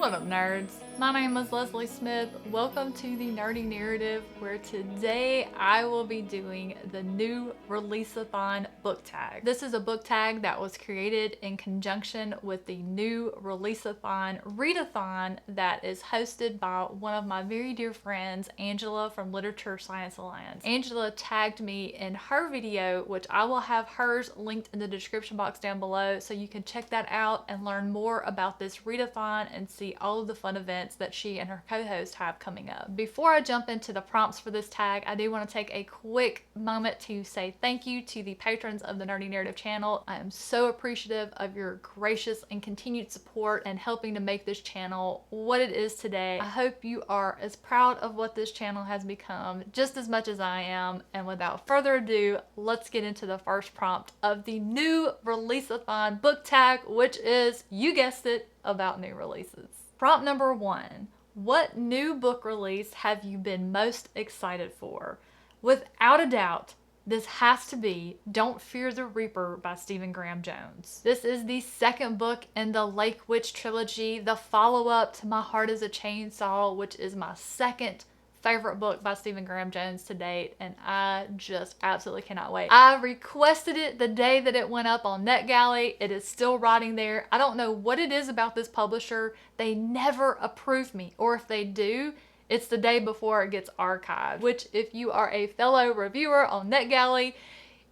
What up, nerds? My name is Leslie Smith. Welcome to the Nerdy Narrative, where today I will be doing the new Releaseathon Book Tag. This is a book tag that was created in conjunction with the new Releaseathon Readathon that is hosted by one of my very dear friends, Angela from Literature Science Alliance. Angela tagged me in her video, which I will have hers linked in the description box down below, so you can check that out and learn more about this readathon and see all of the fun events that she and her co-host have coming up. Before I jump into the prompts for this tag, I do want to take a quick moment to say thank you to the patrons of the Nerdy Narrative channel. I am so appreciative of your gracious and continued support and helping to make this channel what it is today. I hope you are as proud of what this channel has become just as much as I am. And without further ado, let's get into the first prompt of the new Releaseathon book tag, which is, you guessed it, about new releases. Prompt number 1. What new book release have you been most excited for? Without a doubt, this has to be Don't Fear the Reaper by Stephen Graham Jones. This is the second book in the Lake Witch trilogy, the follow-up to My Heart is a Chainsaw, which is my second favorite book by Stephen Graham Jones to date, and I just absolutely cannot wait. I requested it the day that it went up on NetGalley. It is still rotting there. I don't know what it is about this publisher. They never approve me, or if they do, it's the day before it gets archived, which if you are a fellow reviewer on NetGalley,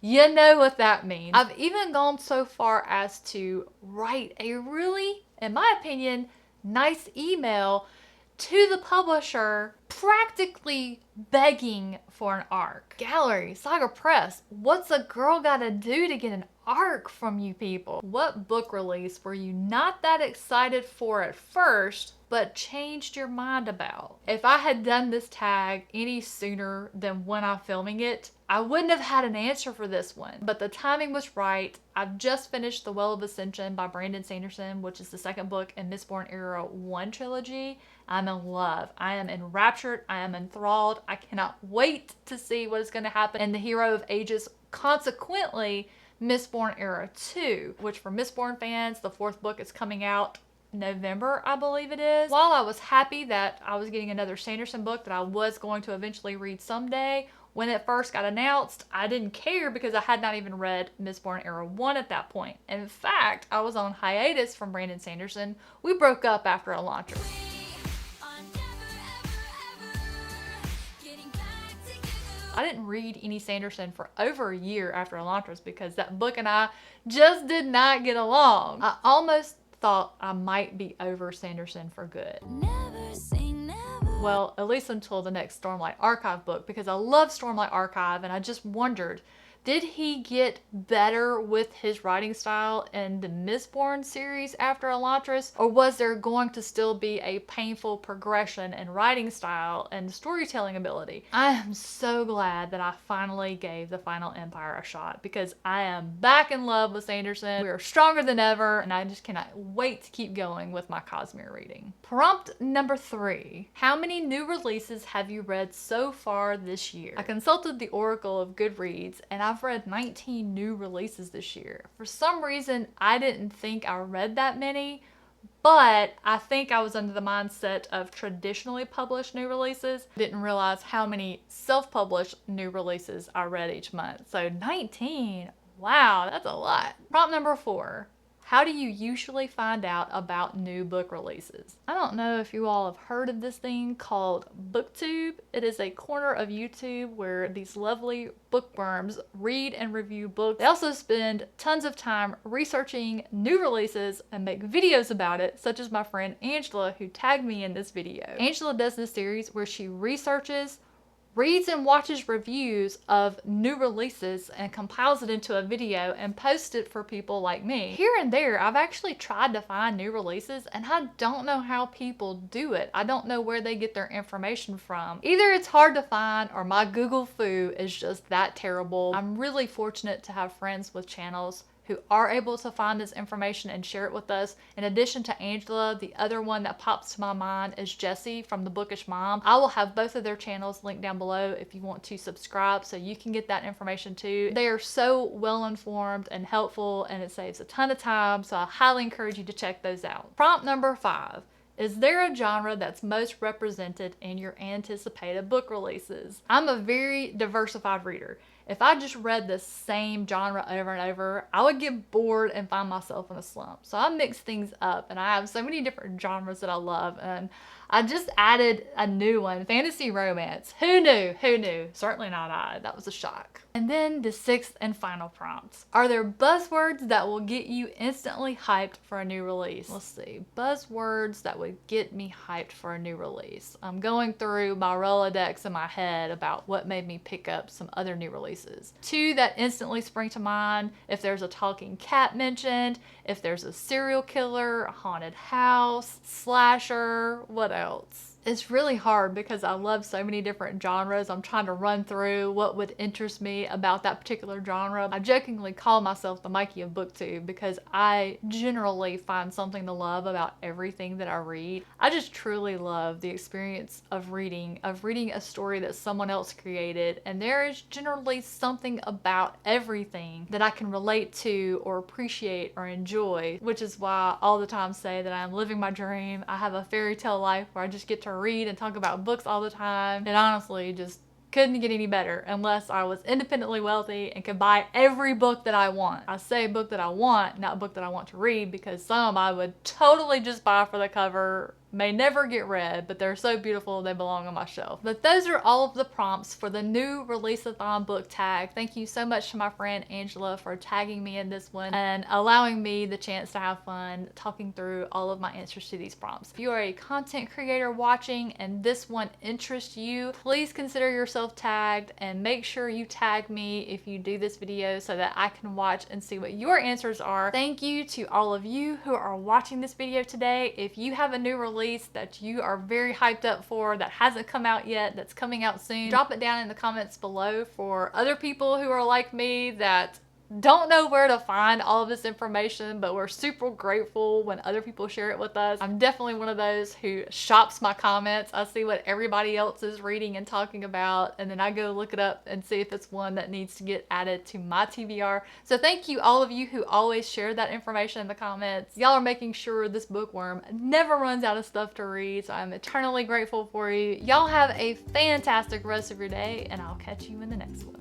you know what that means. I've even gone so far as to write a really, in my opinion, nice email to the publisher, practically begging for an ARC. Gallery, Saga Press, what's a girl gotta do to get an ARC from you people? What book release were you not that excited for at first, but changed your mind about? If I had done this tag any sooner than when I'm filming it, I wouldn't have had an answer for this one, but the timing was right. I've just finished The Well of Ascension by Brandon Sanderson, which is the second book in Mistborn Era 1 trilogy. I'm in love. I am enraptured. I am enthralled. I cannot wait to see what is going to happen in The Hero of Ages. Consequently, Mistborn Era 2, which for Mistborn fans, the fourth book is coming out November, I believe it is. While I was happy that I was getting another Sanderson book that I was going to eventually read someday, when it first got announced, I didn't care because I had not even read Mistborn Era 1 at that point. In fact, I was on hiatus from Brandon Sanderson. We broke up after Elantris. I didn't read any Sanderson for over a year after Elantris because that book and I just did not get along. I almost thought I might be over Sanderson for good. Never say never. Well, at least until the next Stormlight Archive book, because I love Stormlight Archive and I just wondered, did he get better with his writing style in the Mistborn series after Elantris, or was there going to still be a painful progression in writing style and storytelling ability? I am so glad that I finally gave The Final Empire a shot, because I am back in love with Sanderson. We are stronger than ever, and I just cannot wait to keep going with my Cosmere reading. Prompt number 3. How many new releases have you read so far this year? I consulted the Oracle of Goodreads, and I've read 19 new releases this year. For some reason, I didn't think I read that many, but I think I was under the mindset of traditionally published new releases. I didn't realize how many self-published new releases I read each month. So 19, wow, that's a lot. Prompt number 4. How do you usually find out about new book releases? I don't know if you all have heard of this thing called BookTube. It is a corner of YouTube where these lovely bookworms read and review books. They also spend tons of time researching new releases and make videos about it, such as my friend Angela, who tagged me in this video. Angela does this series where she researches, reads and watches reviews of new releases and compiles it into a video and posts it for people like me. Here and there, I've actually tried to find new releases and I don't know how people do it. I don't know where they get their information from. Either it's hard to find or my Google foo is just that terrible. I'm really fortunate to have friends with channels who are able to find this information and share it with us. In addition to Angela, the other one that pops to my mind is Jessie from The Bookish Mom. I will have both of their channels linked down below if you want to subscribe so you can get that information too. They are so well informed and helpful, and it saves a ton of time, so I highly encourage you to check those out. Prompt number 5. Is there a genre that's most represented in your anticipated book releases? I'm a very diversified reader. If I just read the same genre over and over, I would get bored and find myself in a slump. So I mix things up, and I have so many different genres that I love, and I just added a new one, fantasy romance. Who knew? Who knew? Certainly not I. That was a shock. And then the sixth and final prompt. Are there buzzwords that will get you instantly hyped for a new release? Let's see. Buzzwords that would get me hyped for a new release. I'm going through my Rolodex in my head about what made me pick up some other new releases. Two that instantly spring to mind: if there's a talking cat mentioned, if there's a serial killer, a haunted house, slasher, what else? It's really hard because I love so many different genres. I'm trying to run through what would interest me about that particular genre. I jokingly call myself the Mikey of BookTube because I generally find something to love about everything that I read. I just truly love the experience of reading a story that someone else created, and there is generally something about everything that I can relate to or appreciate or enjoy, which is why I all the time say that I'm living my dream. I have a fairy tale life where I just get to read and talk about books all the time. It honestly just couldn't get any better unless I was independently wealthy and could buy every book that I want. I say book that I want, not book that I want to read, because some I would totally just buy for the cover, may never get read, but they're so beautiful they belong on my shelf. But those are all of the prompts for the new Releaseathon book tag. Thank you so much to my friend Angela for tagging me in this one and allowing me the chance to have fun talking through all of my answers to these prompts. If you are a content creator watching and this one interests you, please consider yourself tagged, and make sure you tag me if you do this video so that I can watch and see what your answers are. Thank you to all of you who are watching this video today. If you have a new release that you are very hyped up for that hasn't come out yet, that's coming out soon, drop it down in the comments below. For other people who are like me that don't know where to find all of this information, but we're super grateful when other people share it with us. I'm definitely one of those who shops my comments. I see what everybody else is reading and talking about, and then I go look it up and see if it's one that needs to get added to my TBR. So thank you, all of you who always share that information in the comments. Y'all are making sure this bookworm never runs out of stuff to read, so I'm eternally grateful for you. Y'all have a fantastic rest of your day, and I'll catch you in the next one.